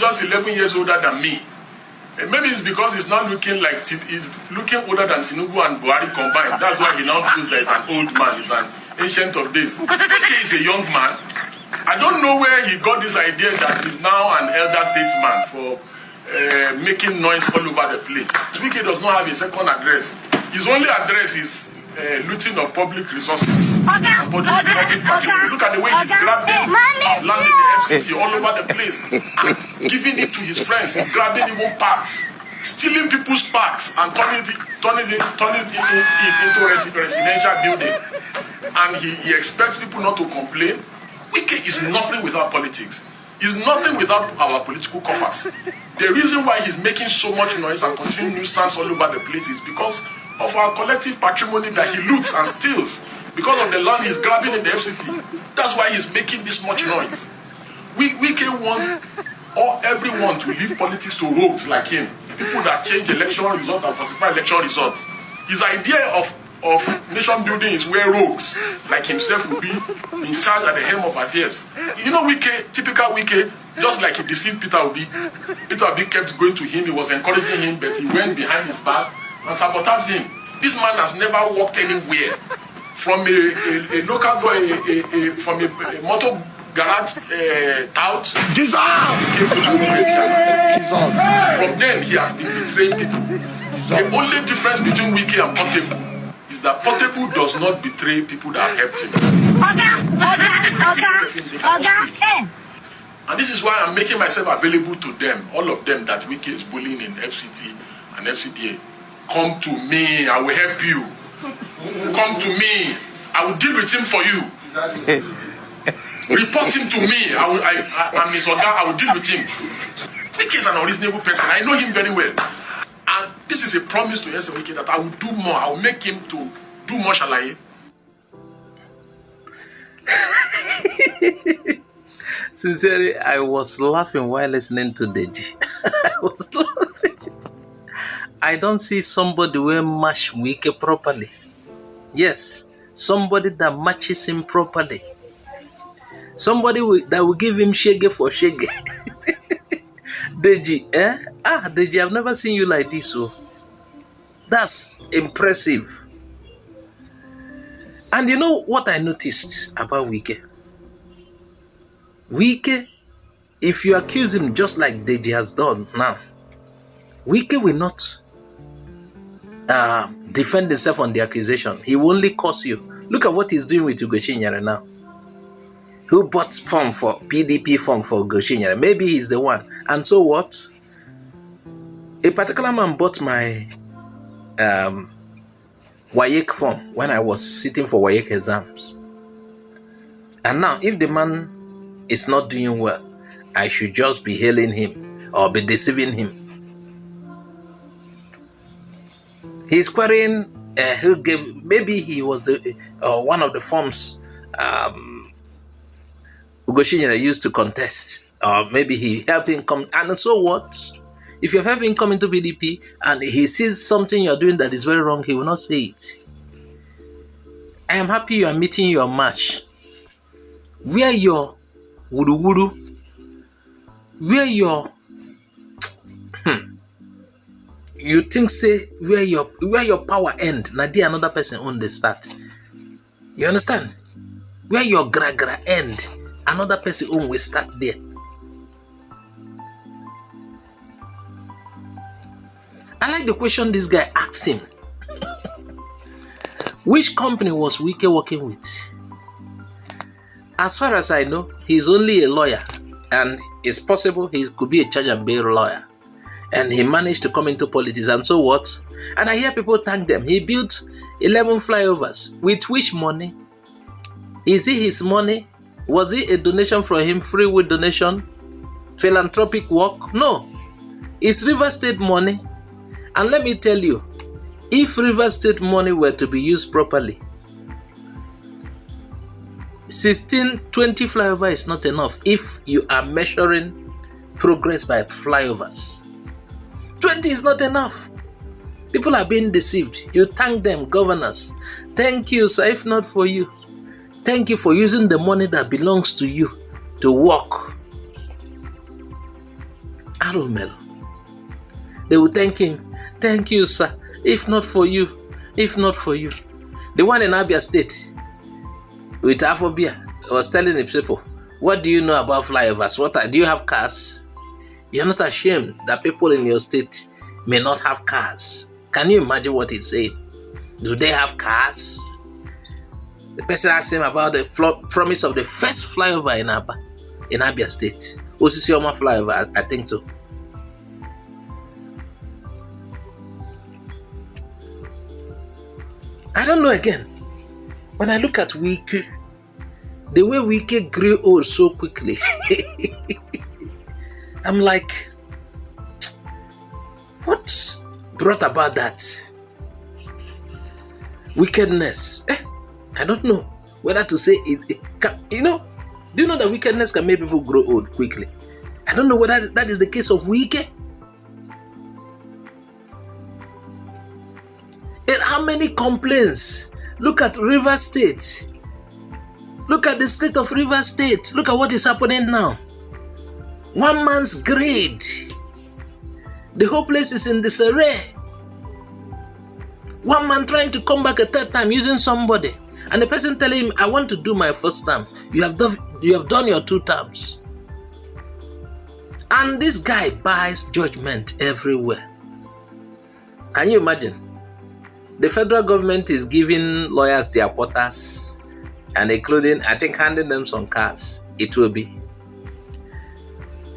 just 11 years older than me. And maybe it's because he's not looking like he's looking older than Tinubu and Buhari combined. That's why he now feels that he's an old man, he's an ancient of days. Wike is a young man. I don't know where he got this idea that he's now an elder statesman for making noise all over the place. Wike does not have a second address. His only address is looting of public resources. Look at the way he's grabbing land in the FCT all over the place, giving it to his friends. He's grabbing even parks, stealing people's parks and turning it into residential building. And he expects people not to complain. Wike is nothing without politics. He's nothing without our political coffers. The reason why he's making so much noise and constituting nuisance all over the place is because of our collective patrimony that he loots and steals because of the land he's grabbing in the FCT. That's why he's making this much noise. Wike wants everyone to leave politics to rogues like him, people that change election results and falsify election results. His idea of nation building is where rogues like himself will be in charge at the helm of affairs. You know, Wike, typical Wike, just like he deceived Peter Obi. Peter Obi kept going to him, he was encouraging him, but he went behind his back and sabotaged him. This man has never walked anywhere from a local boy, from a motor garage tout. Jesus! From then, he has been betraying people. The only difference between Wike and Portable is that Portable does not betray people that have helped him. And this is why I'm making myself available to them, all of them that Wike is bullying in FCT and FCDA. Come to me, I will help you. Come to me, I will deal with him for you. Report him to me, I'm his organ, I will deal with him. Wike is an unreasonable person, I know him very well. And this is a promise to Nyesom Wike that I will do more, I will make him to do more shalaye. Sincerely, I was laughing while listening to Deji. I was laughing. I don't see somebody who match Wike properly. Yes, somebody that matches him properly. Somebody that will give him shege for shege. Deji, Deji, I've never seen you like this. So that's impressive. And you know what I noticed about Wike? Wike, if you accuse him just like Deji has done now, Wike will not defend himself on the accusation. He will only curse you. Look at what he's doing with Ugoshinyere now. Who bought form for PDP form for Ugoshinyere? Maybe he's the one. And so what? A particular man bought my WAEC form when I was sitting for WAEC exams. And now, if the man is not doing well, I should just be hailing him or be deceiving him. He's querying who gave, maybe he was the one of the forms Ugoshinyere used to contest, or maybe he helped him come. And so what? If you're helping him come into PDP and he sees something you're doing that is very wrong, he will not say it. I am happy you are meeting your match. Where your wudu, where your you think say where your power end, na there another person own the start. You understand? Where your gra end, another person own will start there. I like the question this guy asked him. Which company was Wike working with? As far as I know, he's only a lawyer, and it's possible he could be a charge and bail lawyer. And he managed to come into politics, and so what? And I hear people thank them. He built 11 flyovers. With which money? Is it his money? Was it a donation from him, free will donation? Philanthropic work? No. It's River State money. And let me tell you, if River State money were to be used properly, 16, 20 flyover is not enough if you are measuring progress by flyovers. 20 is not enough. People are being deceived. You thank them, governors. Thank you, sir, if not for you. Thank you for using the money that belongs to you to work. Arumelo. They will thank him. Thank you, sir. If not for you. The one in Abia State with Afobia was telling the people, what do you know about flyovers? Do you have cars? You're not ashamed that people in your state may not have cars. Can you imagine what he's saying? Do they have cars? The person asked him about the promise of the first flyover in Abia State. Osisioma flyover, I think so. I don't know again. When I look at Wike, the way Wike grew old so quickly, I'm like, what brought about that? Wickedness. I don't know whether to say it. Do you know that wickedness can make people grow old quickly? I don't know whether that is the case of Wike. And how many complaints? Look at Rivers State. Look at the state of Rivers State. Look at what is happening now. One man's grade. The whole place is in disarray. One man trying to come back a third time using somebody. And the person telling him, I want to do my first term. You have done your 2 terms. And this guy buys judgment everywhere. Can you imagine? The federal government is giving lawyers their quotas and including, I think, handing them some cars. It will be.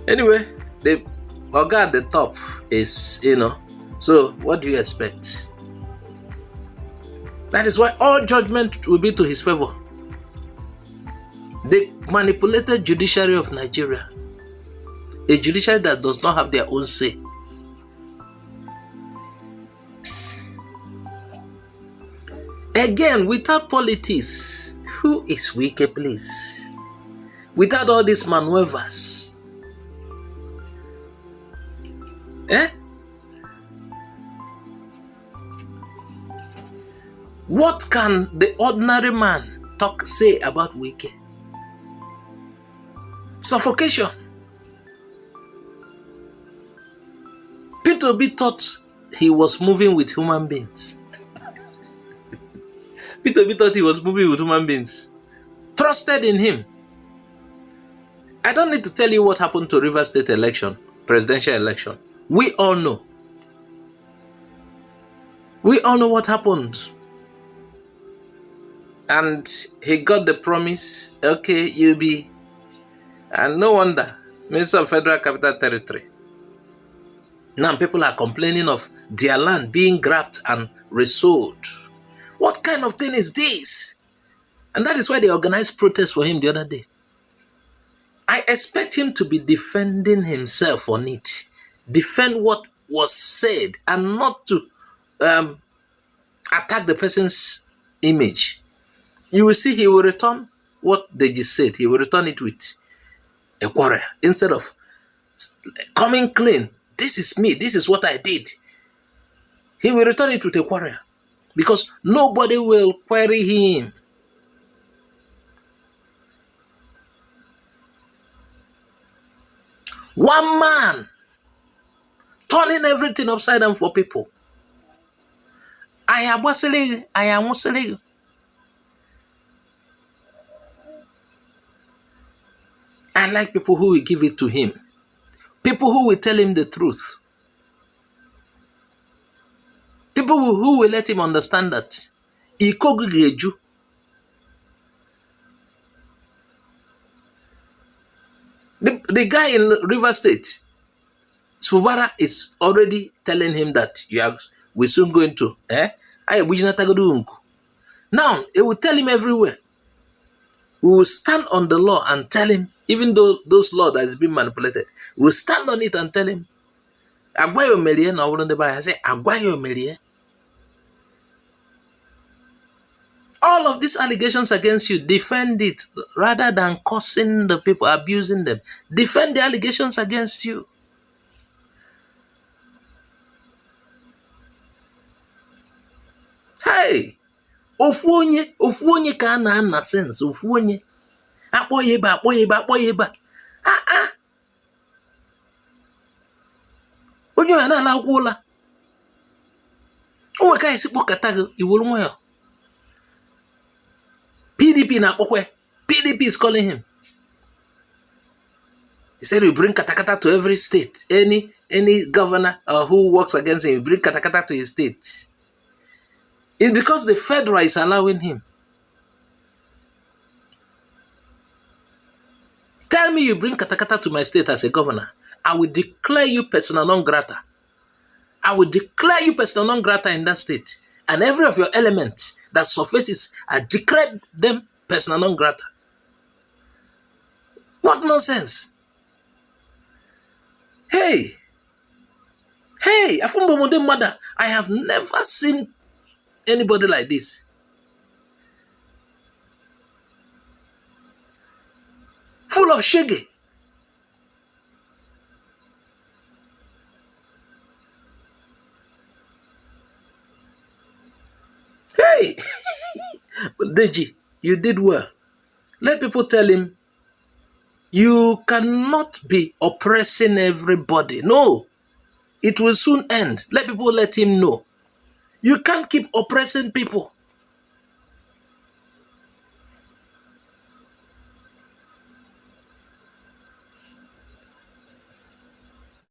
Anyway, the Oga at the top is, so what do you expect? That is why all judgment will be to his favor. The manipulated judiciary of Nigeria, a judiciary that does not have their own say. Again, without politics, who is Wike, please? Without all these maneuvers. What can the ordinary man say about Wike? Suffocation. Peter Obi thought he was moving with human beings. Peter Obi thought he was moving with human beings. Trusted in him. I don't need to tell you what happened to Rivers State election, presidential election. We all know. We all know what happened. And he got the promise, okay, you'll be. And no wonder, Minister of Federal Capital Territory. Now people are complaining of their land being grabbed and resold. What kind of thing is this? And that is why they organized protests for him the other day. I expect him to be defending himself on it. Defend what was said and not to attack the person's image. You will see he will return what they just said. He will return it with a quarrel. Instead of coming clean, this is me, this is what I did. He will return it with a quarrel. Because nobody will query him. One man turning everything upside down for people. I am Muslim. I like people who will give it to him. People who will tell him the truth. People who will let him understand that. The guy in River State, Subara, is already telling him that we're soon going to. Now, it will tell him everywhere. We will stand on the law and tell him, even though those laws that has been manipulated, we will stand on it and tell him, Agwayo Melie, na wouldn't the buy. I say, Agwayo Melie. All of these allegations against you, defend it rather than cursing the people, abusing them. Defend the allegations against you. Hey, ofuonye ka na sense, ofuonye. Akpoyeba. Onye ya na-ala akwụla. Onwe ka isi kpọkọta gị iwuru nwa ya. PDP na-akpọkwe. PDP is calling him. He said we bring katakata to every state. Any governor who works against him, we bring katakata to his state. It's because the federal is allowing him. Tell me you bring katakata to my state as a governor. I will declare you persona non grata. I will declare you persona non grata in that state. And every of your elements that surfaces, I declare them persona non grata. What nonsense? Hey, Afumbo mother, I have never seen anybody like this. Full of shege. Hey, Deji, you did well. Let people tell him, you cannot be oppressing everybody. No, it will soon end. Let him know. You can't keep oppressing people.